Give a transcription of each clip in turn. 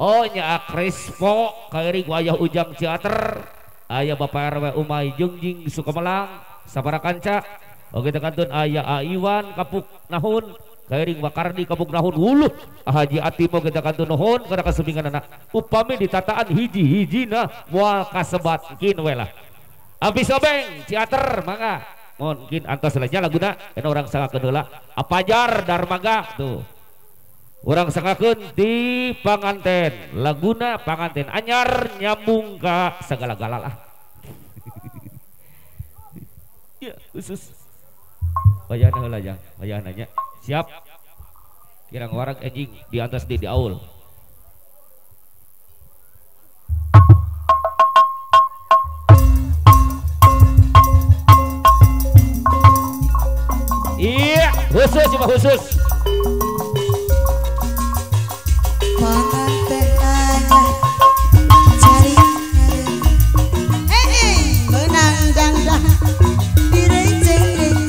Oh nya Crespo kairi wayah ujang teater aya Bapak RW Umay Jungjing Sukamelang sabara kanca oge kantun aya Aiwan kapuk nahun kairi Wakardi kapuk nahun wuluh Haji Atimo kita kantun nuhun kana kasubingan anak upami ditataan hiji-hijina moal kasebatkeun we lah abdi sobeng teater mangga mungkin antos lainnya laguna ena orang sangakeun heula Apajar Darmaga tuh orang sangakeun di panganten laguna panganten anyar nyambung ka segala-gala lah ya khusus bayana heula jang bayananya siap kirang warag anjing di atas di aul iya khusus cuma khusus pengantin aja cari menang dangdang direnceng-renceng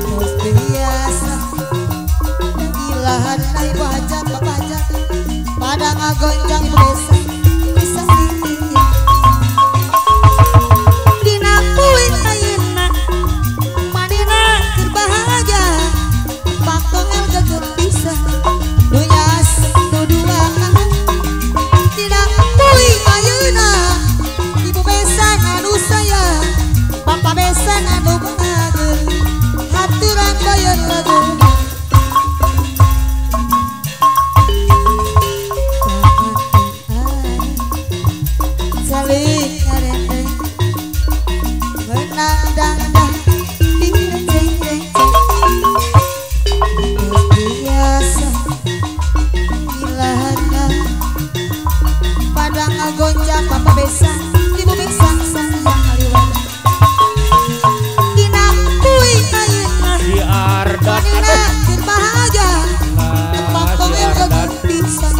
terus biasa ilahan naik wajah bapak pada ngagoncang desa bisa dinakuin ayeuna manina kerbahagia bakong el gagut bisa dunyas tuduaan tidak kuing ayeuna ibu besan anu sayang bapak besan anu bahagia haturan bayar lagu saling ngarendeng menang dangdang direnceng-renceng terus biasa ilahana pada ngagoncang papa besan ibu besan sayang aliwan dinakui ayeuna di Ardan manina berbahagia tempat kongel gagun pisan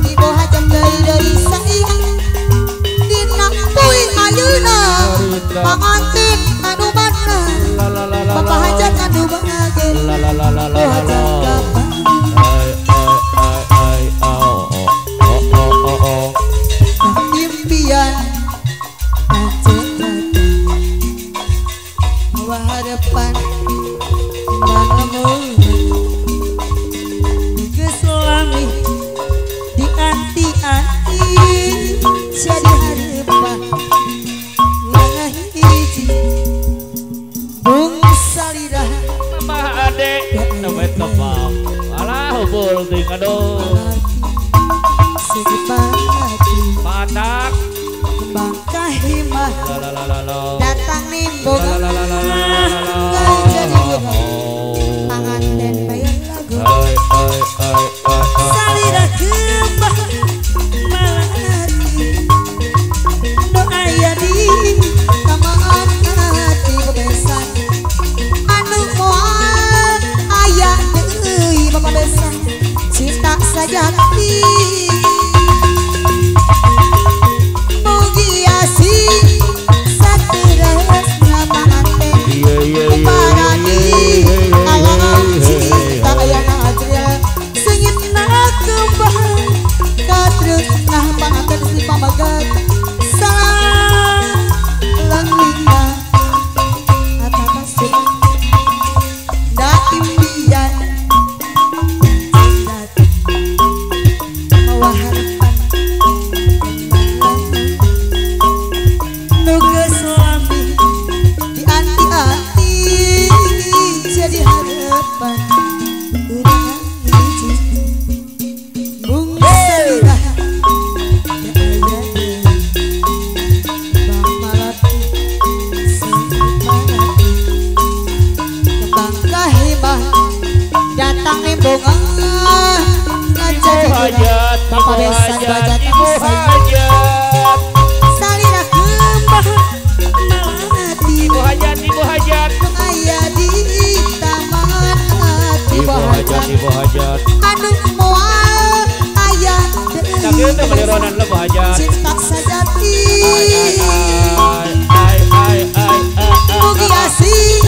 ibu hajat dari sayang dinakui ayeuna pangantin anu mana bapak hajat anu bahagia oh hajat kapan impian acet bahwa hadapan bangun keselami di anti-anti jadi hadapan langah hiji bung salirah mama adek namanya kebab alah hubul ting aduh segepati manak kembang kahimah datang nimbung jadi burung panganten bayar lagu salirah kembang melati doa ya di tamaan hati bebesan anu moal ayah deui bapak besan cinta sajati mugi asih sateresna panganten kuparani alam cinta ayana ajril senyitna kembang katreusnah panganten si pamagat salah langlina ata kasut da impian mawa harapan nugas lambi di anti-anti jadi harapan urang hiji bung salirah ya aya bang malati semalati kembang kahimah datang nimbung ngajak hajat bapak besan bajat ibu hajat salirah kembang melati ibu hajat aya di taman hati ibu hajat anu moal aya tapi itu melironan lo hajat cinta sajati ai mugi asih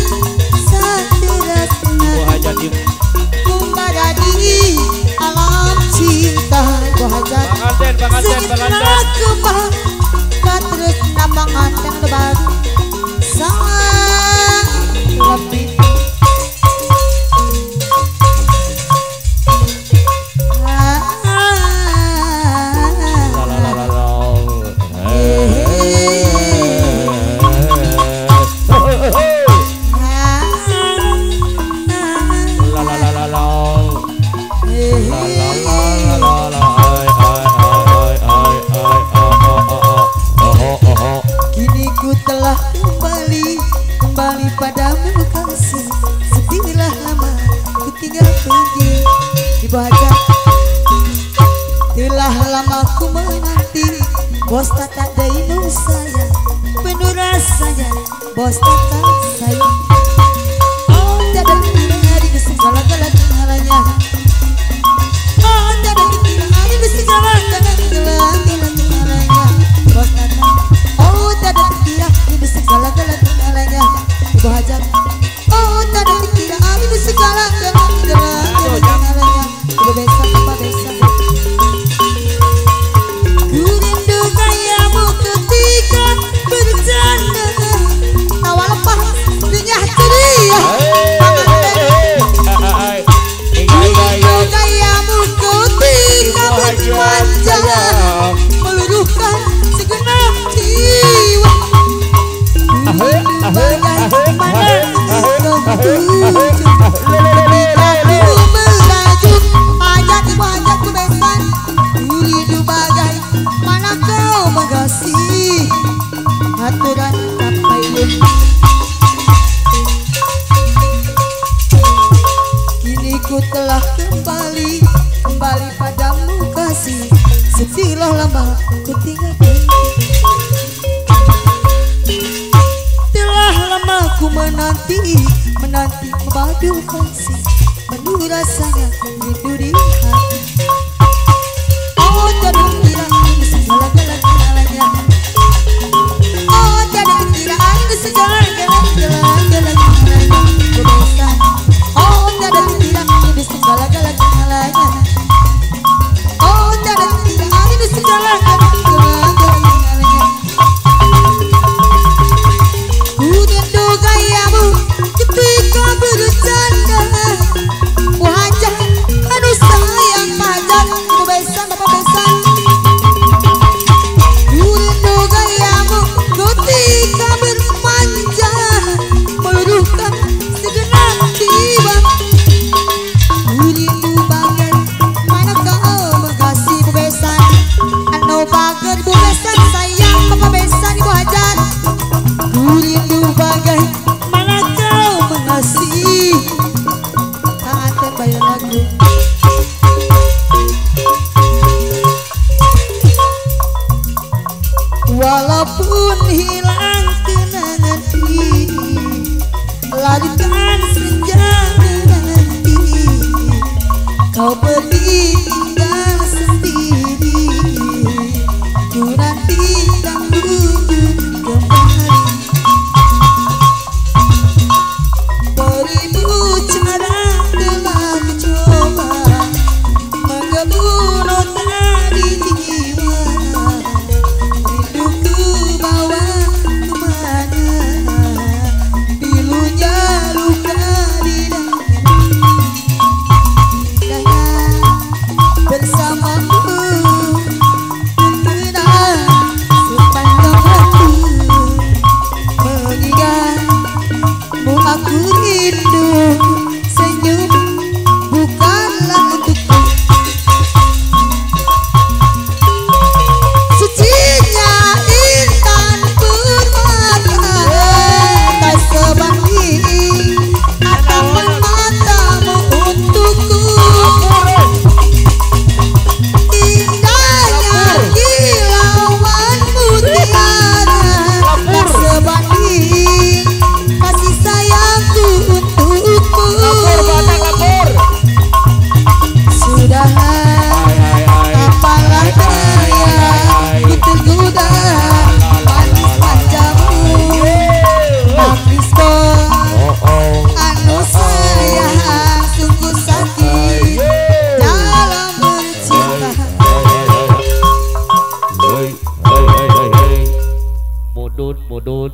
sateresna ibu hajat ibu kumbadadi alam cinta Telah lama ku menanti, bos tak ada inu sayang, penuh rasanya bos tak sayang. Oh tak ada kira di segala-gala halanya. Oh tak ada kira di segala-gala halanya. Bos tak. Oh tak ada kira di segala-gala halanya. Ibu hajat. Oh tak ada kira di segala-gala halanya. Ibu besar apa besar. Meluruhkan segenap jiwa. Mana kau mengasihi aturan kapaiun. Kini ku telah kembali padamu kasih. Setilah lama ku tinggalkan. Telah lama ku menanti memadu kasih. Penuh rasanya rindu di hati. Oh tak ada kira segala-gala halanya. Oh tak ada kira segala-gala halanya. Oh tak ada kira segala-gala halanya. Oh tak ada kira segala-gala halanya. Ku rindu gayamu ketika bercanda. Wajah anu sayang padat. Ibu besan bapak besan. Ku rindu gayamu ketika bermanja. Meluruhkan segenap jiwa. Ku rindu bagai mana kau mengasihi ibu besan. Anu bagai ibu besan sayang bapak besan ibu hajat. Ku rindu bagai mana kau mengasihi. Tangan bayar lagu. Walaupun hilang kenangan ini, larutkan senja nanti. Kau pergi tinggal sendiri. Ku nanti tak kunjung kembali. Beribu cara telah ku coba mengebur nota di jiwa. Rinduku bawa kemana, pilunya luka di dada. Bersamamu terkenal sepanjang waktu. Mengingatmu aku rindu. Senyum bukanlah untukku. Sucinya intan permata tak sebanding tatapan matamu untukku. Indahnya kilauanmu tiada tak sebanding kasih sayangku untukmu. Sudahlah apalah daya ku tergoda manis manjamu. Manis kok anu sayang sungguh sakit dalam bercinta. Mudun